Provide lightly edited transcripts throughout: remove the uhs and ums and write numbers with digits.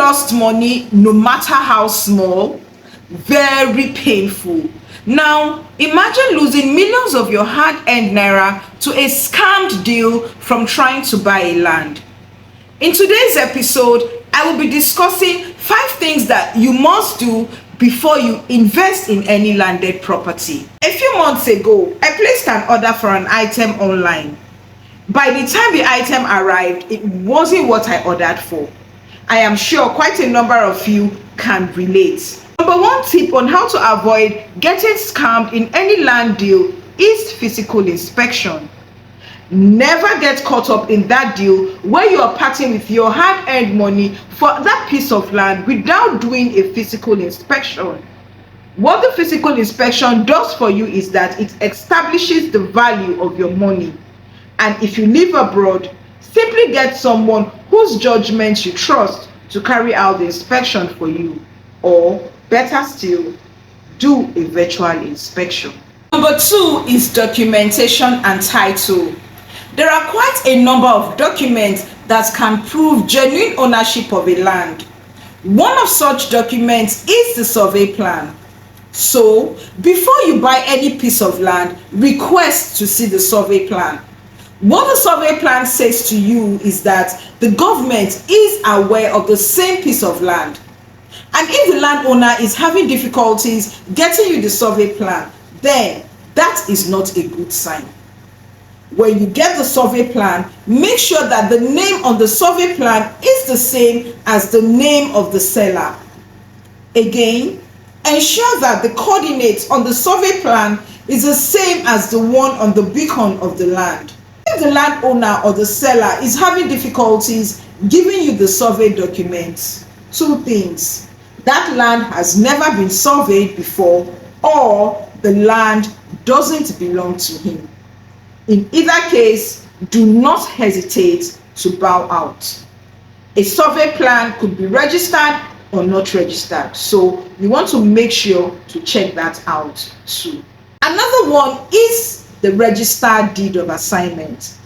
lost money, no matter how small? Very painful. Now, imagine losing millions of your hard-earned naira to a scammed deal from trying to buy a land. In today's episode, I will be discussing 5 things that you must do before you invest in any landed property. A few months ago, I placed an order for an item online. By the time the item arrived, it wasn't what I ordered for. I am sure quite a number of you can relate. Number 1 tip on how to avoid getting scammed in any land deal is physical inspection. Never get caught up in that deal where you are parting with your hard-earned money for that piece of land without doing a physical inspection. What the physical inspection does for you is that it establishes the value of your money. And if you live abroad, simply get someone whose judgment you trust to carry out the inspection for you. Or, better still, do a virtual inspection. Number 2 is documentation and title. There are quite a number of documents that can prove genuine ownership of a land. One of such documents is the survey plan. So, before you buy any piece of land, request to see the survey plan. What the survey plan says to you is that the government is aware of the same piece of land. And if the landowner is having difficulties getting you the survey plan, then that is not a good sign. When you get the survey plan, make sure that the name on the survey plan is the same as the name of the seller. Again, ensure that the coordinates on the survey plan is the same as the one on the beacon of the land. If the landowner or the seller is having difficulties giving you the survey documents, 2 things: that land has never been surveyed before, or the land doesn't belong to him. In either case, do not hesitate to bow out. A survey plan could be registered or not registered, so you want to make sure to check that out too. Another one is the registered deed of assignment.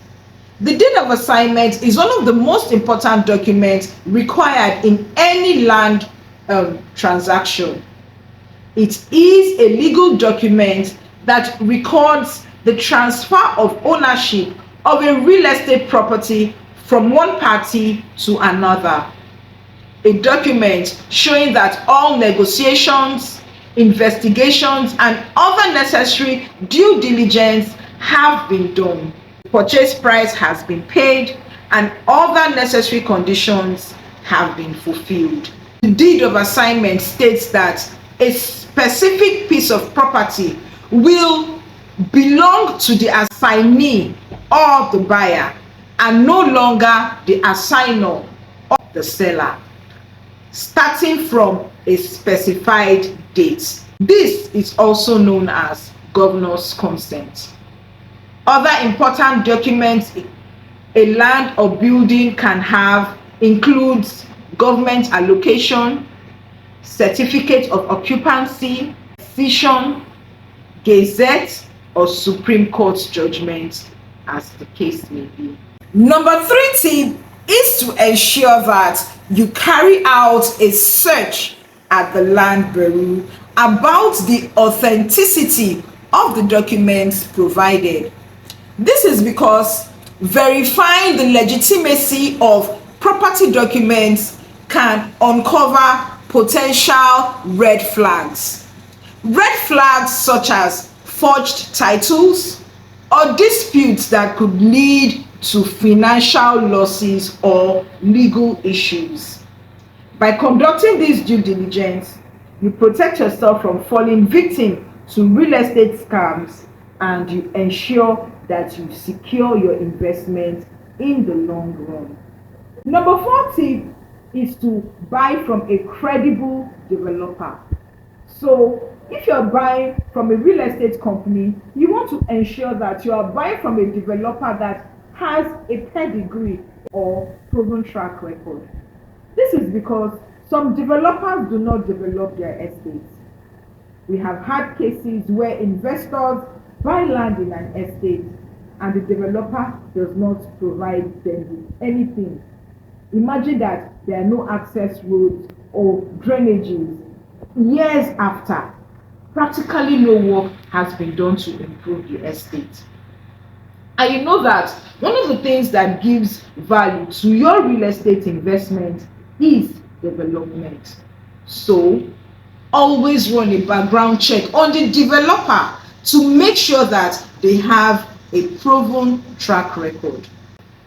The deed of assignment is one of the most important documents required in any land transaction. It is a legal document that records the transfer of ownership of a real estate property from one party to another. A document showing that all negotiations, investigations, and other necessary due diligence have been done. The purchase price has been paid and other necessary conditions have been fulfilled. The deed of assignment states that a specific piece of property will belong to the assignee or the buyer and no longer the assigner or the seller, starting from a specified date. This is also known as governor's consent. Other important documents a land or building can have includes government allocation, certificate of occupancy, decision, gazette, or Supreme Court judgment, as the case may be. Number 3 tip is to ensure that you carry out a search at the land bureau about the authenticity of the documents provided. This is because verifying the legitimacy of property documents can uncover potential red flags. Red flags such as forged titles or disputes that could lead to financial losses or legal issues. By conducting this due diligence, you protect yourself from falling victim to real estate scams and you ensure that you secure your investment in the long run. Number 4 tip is to buy from a credible developer. So if you're buying from a real estate company, you want to ensure that you are buying from a developer that has a pedigree or proven track record. This is because some developers do not develop their estates. We have had cases where investors buy land in an estate and the developer does not provide them with anything. Imagine that there are no access roads or drainages. Years after, practically no work has been done to improve the estate. And you know that one of the things that gives value to your real estate investment is development. So always run a background check on the developer to make sure that they have a proven track record.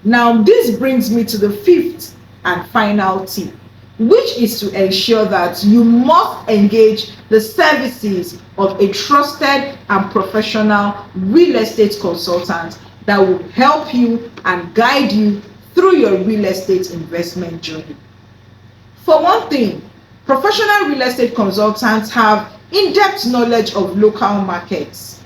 Now, this brings me to the fifth and final tip, which is to ensure that you must engage the services of a trusted and professional real estate consultant that will help you and guide you through your real estate investment journey. For one thing, professional real estate consultants have in-depth knowledge of local markets.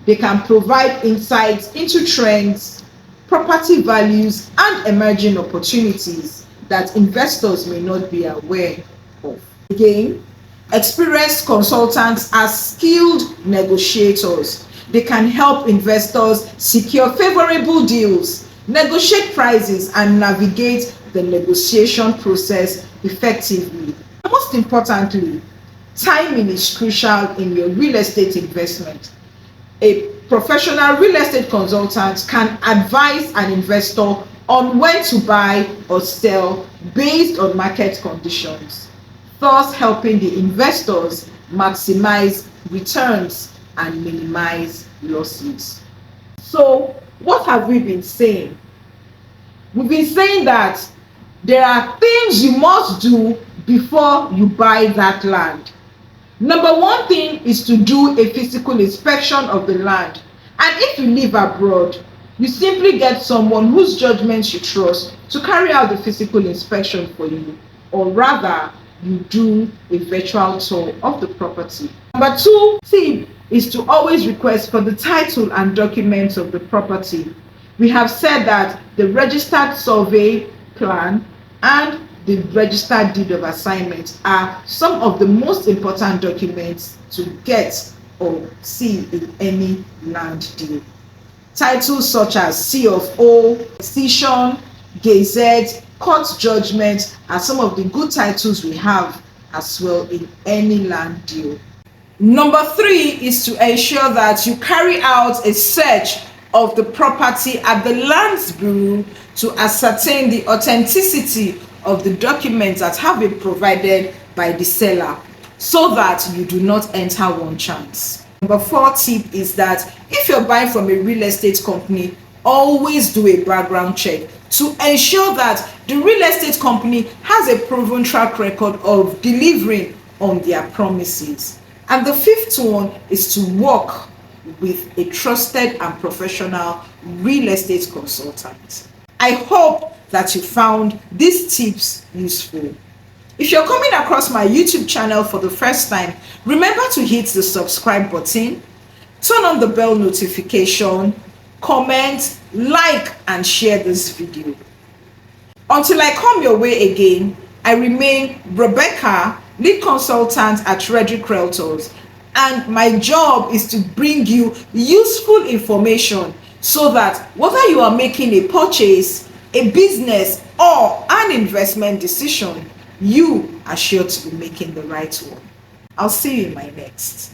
They can provide insights into trends, property values, and emerging opportunities that investors may not be aware of. Again, experienced consultants are skilled negotiators. They can help investors secure favorable deals, negotiate prices, and navigate the negotiation process effectively. Most importantly, timing is crucial in your real estate investment. A professional real estate consultant can advise an investor on when to buy or sell based on market conditions, thus helping the investors maximize returns and minimize losses. So, what have we been saying? We've been saying that there are things you must do before you buy that land. Number one thing is to do a physical inspection of the land. And if you live abroad, you simply get someone whose judgment you trust to carry out the physical inspection for you, or rather, you do a virtual tour of the property. Number two tip is to always request for the title and documents of the property. We have said that the registered survey plan and the registered deed of assignment are some of the most important documents to get or see in any land deal. Titles such as C of O, Decision, Gazette, Court Judgment are some of the good titles we have as well in any land deal. Number three is to ensure that you carry out a search of the property at the Lands Bureau to ascertain the authenticity of the documents that have been provided by the seller, so that you do not enter one chance. Number four tip is that if you're buying from a real estate company, always do a background check to ensure that the real estate company has a proven track record of delivering on their promises. And the fifth one is to work with a trusted and professional real estate consultant. I hope that you found these tips useful. If you're coming across my YouTube channel for the first time, remember to hit the subscribe button, turn on the bell notification, comment, like, and share this video. Until I come your way again, I remain Rebecca, lead consultant at Reddricrealtors, and my job is to bring you useful information so that whether you are making a purchase, a business, or an investment decision, you are sure to be making the right one. I'll see you in my next.